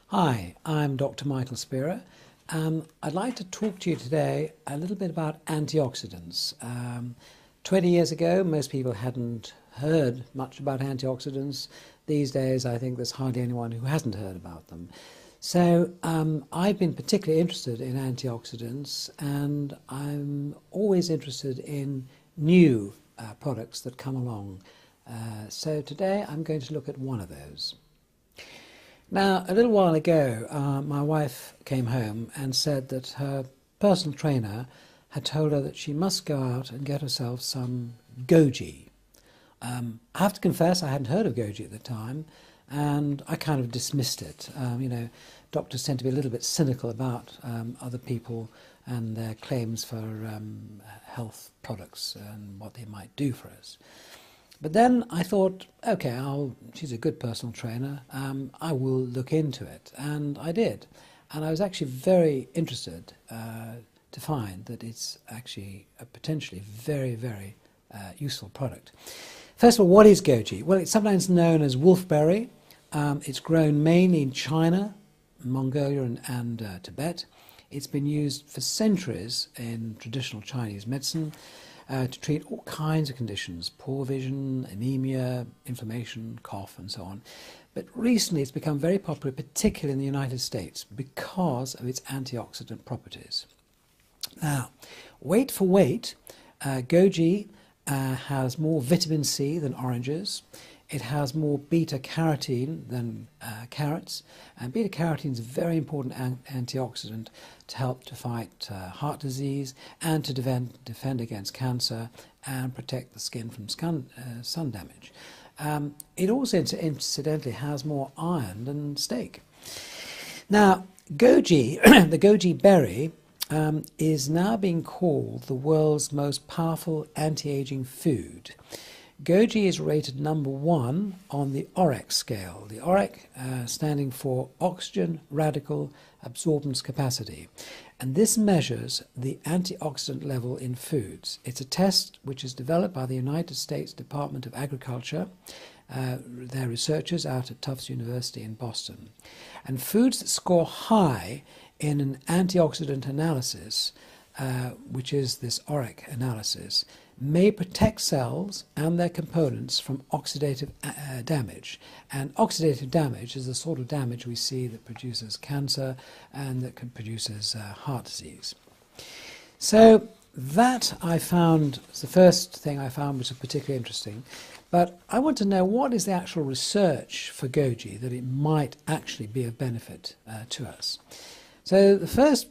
Hi, I'm Dr. Michael Spira. I'd like to talk to you today a little bit about antioxidants. 20 years ago, most people hadn't heard much about antioxidants. These days, I think there's hardly anyone who hasn't heard about them. So I've been particularly interested in antioxidants, and I'm always interested in new products that come along. So today I'm going to look at one of those. Now, a little while ago, my wife came home and said that her personal trainer had told her that she must go out and get herself some Goji. I have to confess I hadn't heard of Goji at the time, and I kind of dismissed it. Doctors tend to be a little bit cynical about other people and their claims for health products and what they might do for us. But then I thought, okay, she's a good personal trainer, I will look into it. And I did. And I was actually very interested to find that it's actually a potentially very, very useful product. First of all, what is Goji? Well, it's sometimes known as wolfberry. It's grown mainly in China, Mongolia and Tibet. It's been used for centuries in traditional Chinese medicine. To treat all kinds of conditions, poor vision, anemia, inflammation, cough and so on. But recently it's become very popular, particularly in the United States, because of its antioxidant properties. Now, weight for weight, Goji has more vitamin C than oranges. It has more beta-carotene than carrots, and beta-carotene is a very important antioxidant to help to fight heart disease and to defend against cancer and protect the skin from sun damage. It also incidentally has more iron than steak. Now, Goji, the Goji berry, is now being called the world's most powerful anti-aging food. Goji is rated number 1 on the ORAC scale, the ORAC standing for Oxygen Radical Absorbance Capacity. And this measures the antioxidant level in foods. It's a test which is developed by the United States Department of Agriculture. They're researchers out at Tufts University in Boston. And foods that score high in an antioxidant analysis, which is this ORAC analysis, may protect cells and their components from oxidative damage. And oxidative damage is the sort of damage we see that produces cancer and that produces heart disease. So that I found, the first thing I found was particularly interesting. But I want to know, what is the actual research for Goji that it might actually be of benefit to us? So the first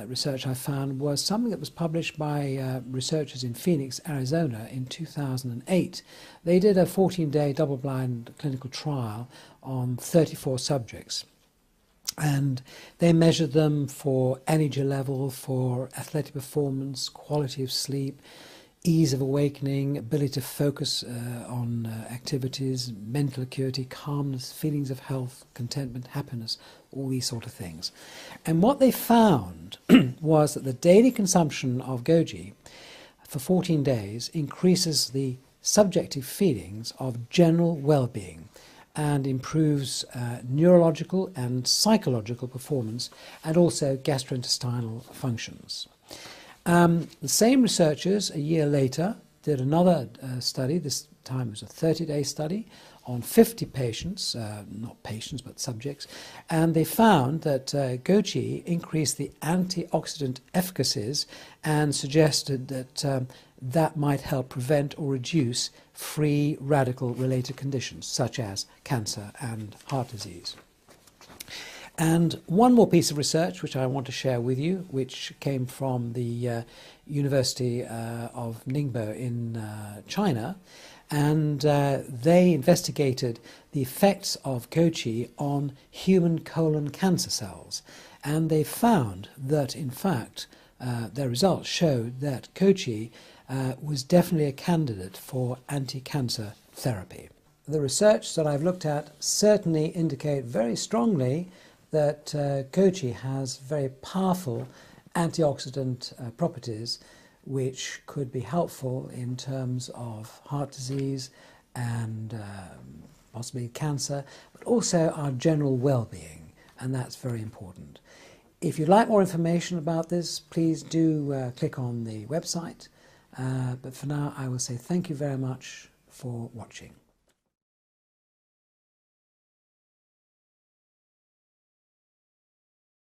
research I found was something that was published by researchers in Phoenix, Arizona in 2008. They did a 14-day double-blind clinical trial on 34 subjects. And they measured them for energy level, for athletic performance, quality of sleep, ease of awakening, ability to focus on activities, mental acuity, calmness, feelings of health, contentment, happiness, all these sort of things. And what they found was that the daily consumption of Goji for 14 days increases the subjective feelings of general well-being and improves neurological and psychological performance and also gastrointestinal functions. The same researchers a year later did another study. This time it was a 30-day study on 50 patients, not patients but subjects, and they found that Goji increased the antioxidant efficacies and suggested that that might help prevent or reduce free radical related conditions such as cancer and heart disease. And one more piece of research which I want to share with you, which came from the University of Ningbo in China, and they investigated the effects of Goji on human colon cancer cells. And they found that, in fact, their results showed that Goji was definitely a candidate for anti-cancer therapy. The research that I've looked at certainly indicate very strongly that Goji has very powerful antioxidant properties which could be helpful in terms of heart disease and possibly cancer, but also our general well-being. and that's very important. If you'd like more information about this, please do click on the website. But for now, I will say thank you very much for watching.